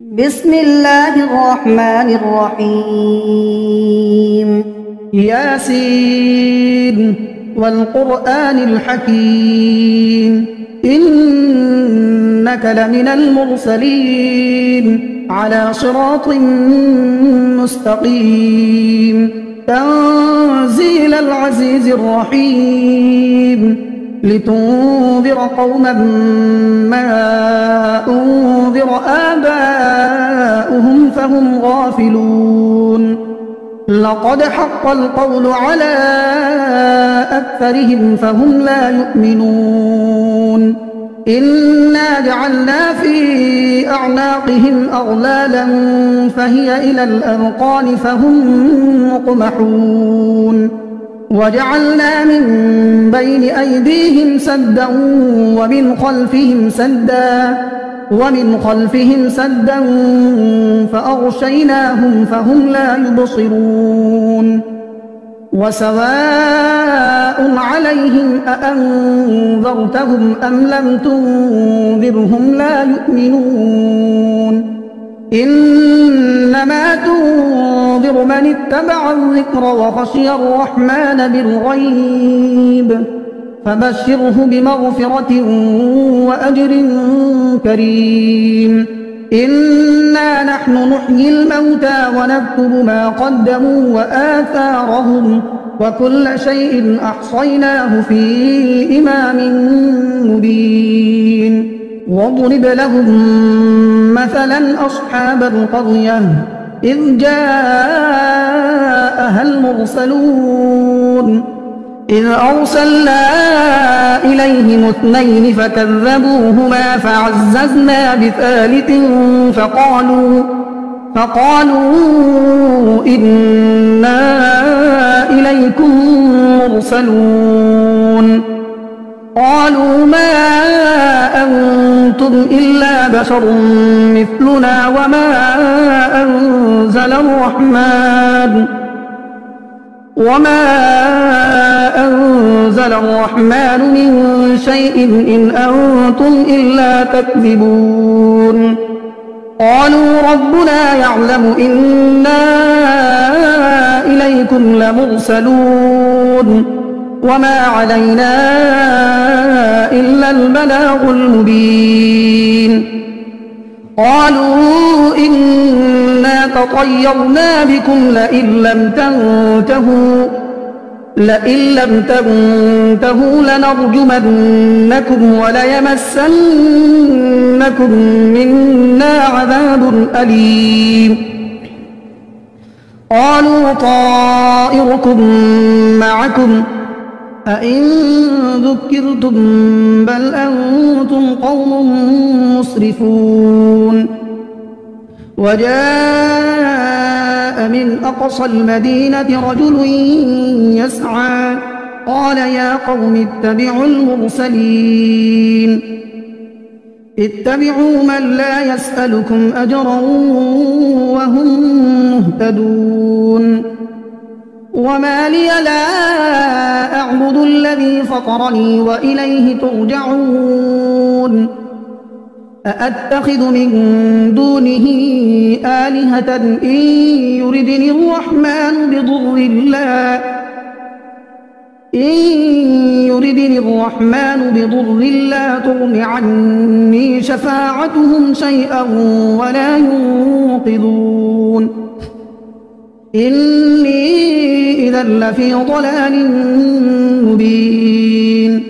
بسم الله الرحمن الرحيم. ياسين والقرآن الحكيم إنك لمن المرسلين على صراط مستقيم تنزيل العزيز الرحيم لتنذر قوما ما أنذر آباؤهم فهم غافلون. لقد حق القول على أكثرهم فهم لا يؤمنون. إنا جعلنا في أعناقهم أغلالا فهي إلى الأذقان فهم مقمحون. وجعلنا من بين أيديهم سدا ومن خلفهم سدا فأغشيناهم فهم لا يبصرون. وسواء عليهم أأنذرتهم أم لم تنذرهم لا يؤمنون. إنما تنذر من اتبع الذكر وخشي الرحمن بالغيب فبشره بمغفرة وأجر كريم. إنا نحن نحيي الموتى ونكتب ما قدموا وآثارهم وكل شيء أحصيناه في إمام مبين. واضرب لهم مثلا أصحاب القرية إذ جاءها المرسلون إذ أرسلنا إليهم اثنين فكذبوهما فعززنا بثالث فقالوا إنا إليكم مرسلون. قالوا ما أنتم إلا بشر مثلنا وما أنزل الرحمن من شيء إن أنتم إلا تكذبون. قالوا ربنا يعلم إنا إليكم لمرسلون وما علينا إلا البلاغ المبين. قالوا إنا تطيرنا بكم لئن لم تنتهوا لنرجمنكم وليمسنكم منا عذاب أليم. قالوا طائركم معكم أئن ذكرتم بل أنتم قوم مسرفون. وجاء من أقصى المدينة رجل يسعى قال يا قوم اتبعوا المرسلين اتبعوا من لا يسألكم أجرا وهم مهتدون. وما لي لا أعبد الذي فطرني وإليه ترجعون. أأتخذ من دونه آلهة إن يردني الرحمن بضر لا تغن عني شفاعتهم شيئا ولا ينقذون. إني إذا لفي ضلال مبين.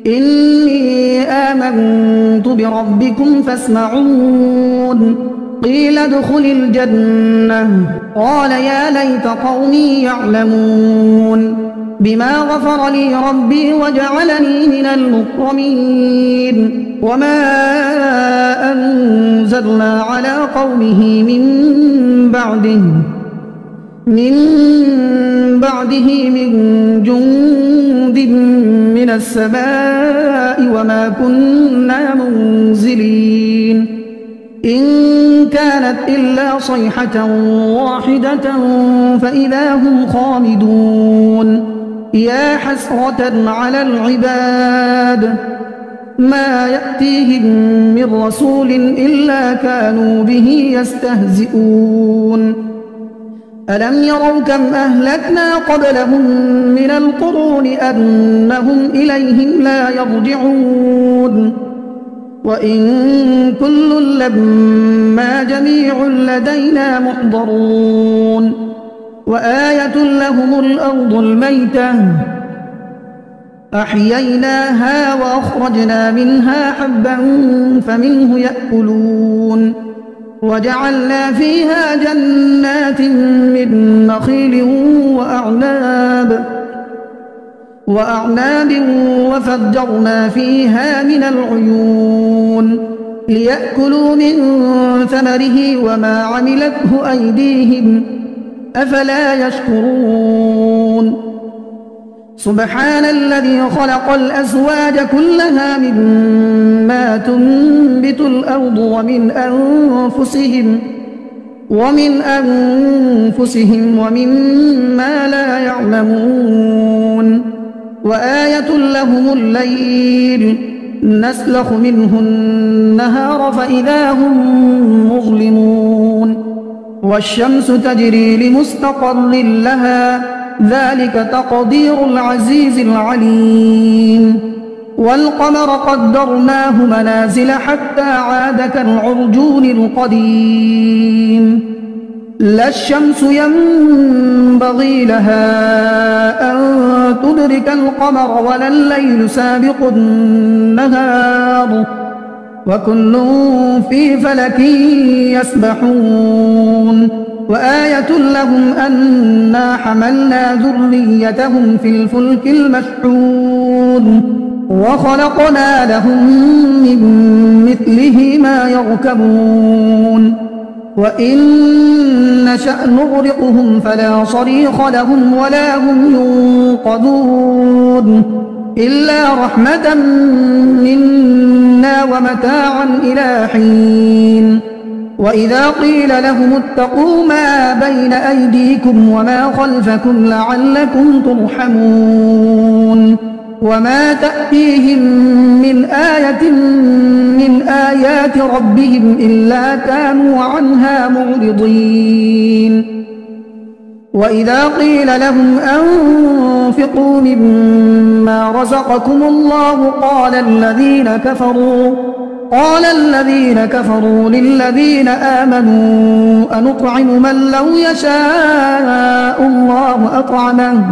إني آمنت بربكم فاسمعون. قيل ادخل الجنة قال يا ليت قومي يعلمون بما غفر لي ربي وجعلني من المكرمين. وما أنزلنا على قومه من بعده من جند من السماء وما كنا منزلين. إن كانت إلا صيحة واحدة فإذا هم خامدون. يا حسرة على العباد ما يأتيهم من رسول إلا كانوا به يستهزئون ألم يروا كم أهلكنا قبلهم من القرون أنهم إليهم لا يرجعون وإن كل لما جميع لدينا محضرون وآية لهم الأرض الميتة أحييناها وأخرجنا منها حبا فمنه يأكلون وجعلنا فيها جنات من نخيل وأعناب وفجرنا فيها من العيون ليأكلوا من ثمره وما عملته أيديهم أفلا يشكرون سبحان الذي خلق الأزواج كلها مما تنبت الأرض ومن أنفسهم ومما لا يعلمون وآية لهم الليل نسلخ منه النهار فإذا هم مظلمون والشمس تجري لمستقر لها ذلك تقدير العزيز العليم والقمر قدرناه منازل حتى عاد كالعرجون القديم لا الشمس ينبغي لها أن تدرك القمر ولا الليل سابق النهار وكل في فلك يسبحون وآية لهم أنا حملنا ذريتهم في الفلك المشحون وخلقنا لهم من مثله ما يركبون وإن نشأ نغرقهم فلا صريخ لهم ولا هم ينقذون إلا رحمة منا ومتاعا إلى حين وإذا قيل لهم اتقوا ما بين أيديكم وما خلفكم لعلكم ترحمون وما تأتيهم من آية من آيات ربهم إلا كانوا عنها معرضين وإذا قيل لهم أنفقوا مما رزقكم الله قال الذين كفروا للذين آمنوا أنطعم من لو يشاء الله أطعمه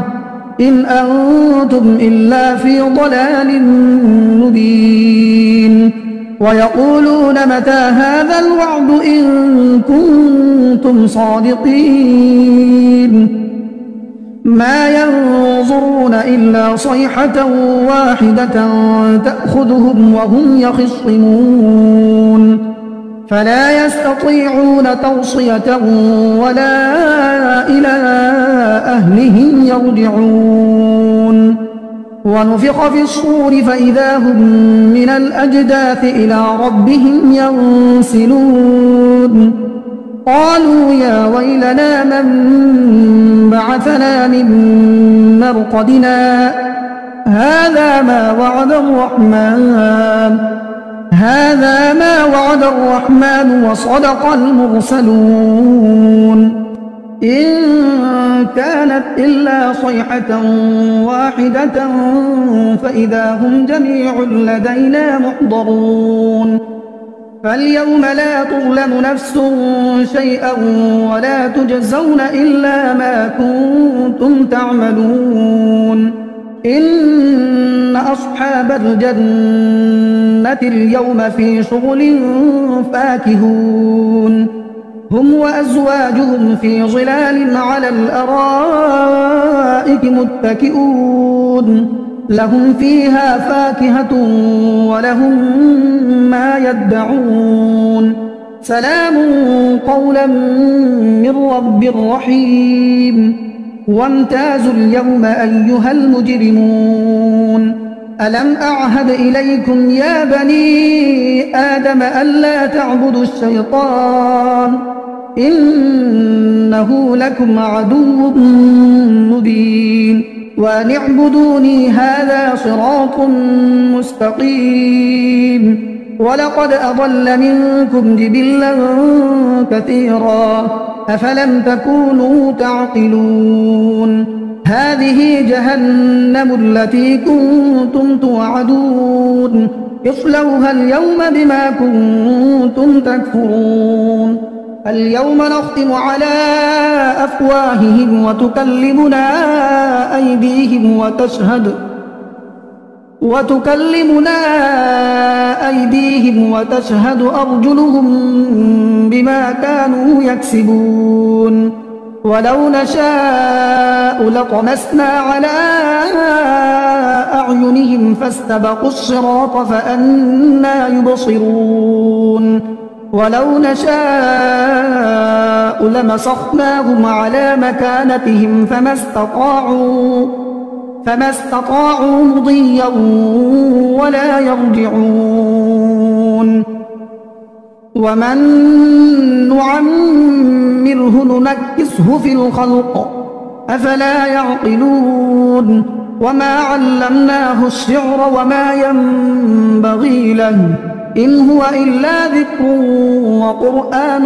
إن أنتم إلا في ضلال مبين ويقولون متى هذا الوعد إن كنتم صادقين ما ينظرون إلا صيحة واحدة تأخذهم وهم يخصمون فلا يستطيعون توصية ولا إلى أهلهم يرجعون ونفخ في الصور فإذا هم من الأجداث إلى ربهم ينسلون قالوا يا ويلنا من بعثنا من مرقدنا هذا ما وعد الرحمن وصدق المرسلون إن كانت إلا صيحة واحدة فإذا هم جميع لدينا محضرون فاليوم لا تظلم نفس شيئا ولا تجزون إلا ما كنتم تعملون إن أصحاب الجنة اليوم في شغل فاكهون هم وأزواجهم في ظلال على الأرائك متكئون لهم فيها فاكهة ولهم ما يدعون سلام قولا من رب رحيم وامتازوا اليوم أيها المجرمون ألم أعهد إليكم يا بني آدم ألا تعبدوا الشيطان إنه لكم عدو مبين وأن اعبدوني هذا صراط مستقيم. ولقد أضل منكم جبلا كثيرا أفلم تكونوا تعقلون. هذه جهنم التي كنتم توعدون اصلوها اليوم بما كنتم تكفرون. اليوم نختم على أفواههم وتكلمنا أيديهم وتشهد أرجلهم بما كانوا يكسبون. ولو نشاء لطمسنا على أعينهم فاستبقوا الصراط فأنى يبصرون. ولو نشاء لمسخناهم على مكانتهم فما استطاعوا مضيا ولا يرجعون. ومن نعمره ننكسه في الخلق أفلا يعقلون. وما علمناه الشعر وما ينبغي له إن هو إلا ذكر وقرآن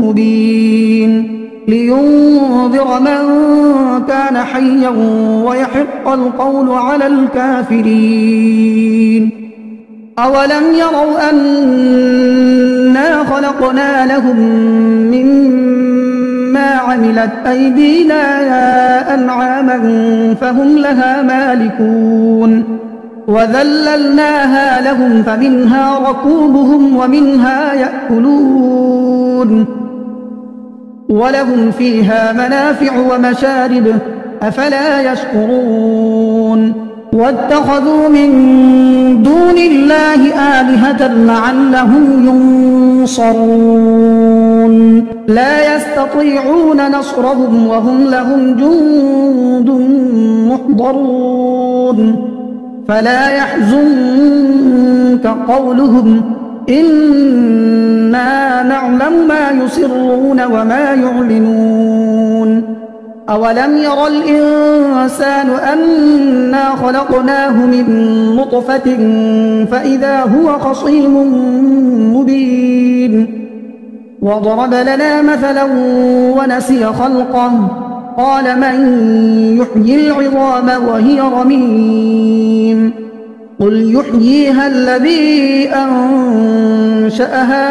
مبين لينذر من كان حيا ويحق القول على الكافرين. أولم يروا أنا خلقنا لهم مما عملت أيدينا أنعاما فهم لها مالكون وذللناها لهم فمنها ركوبهم ومنها يأكلون ولهم فيها منافع ومشارب أفلا يشكرون. واتخذوا من دون الله آلهة لعلهم ينصرون لا يستطيعون نصرهم وهم لهم جند محضرون. فلا يحزنك قولهم إنا نعلم ما يسرون وما يعلنون. أولم ير الإنسان أنا خلقناه من نطفة فإذا هو خصيم مبين. وضرب لنا مثلا ونسي خلقه قال من يحيي العظام وهي رميم قل يحييها الذي أنشأها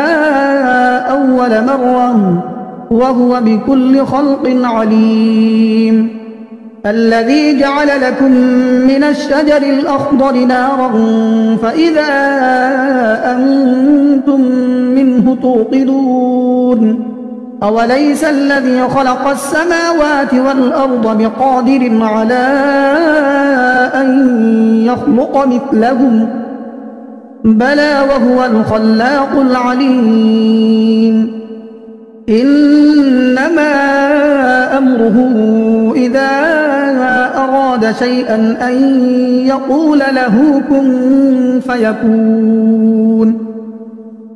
أول مرة وهو بكل خلق عليم. الذي جعل لكم من الشجر الأخضر نارا فإذا أنتم منه توقدون. أوليس الذي خلق السماوات والأرض بقادر على أن يخلق مثلهم بلى وهو الخلاق العليم. إنما أمره إذا أراد شيئا أن يقول له كن فيكون.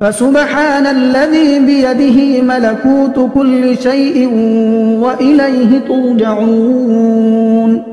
فسبحان الذي بيده ملكوت كل شيء وإليه ترجعون.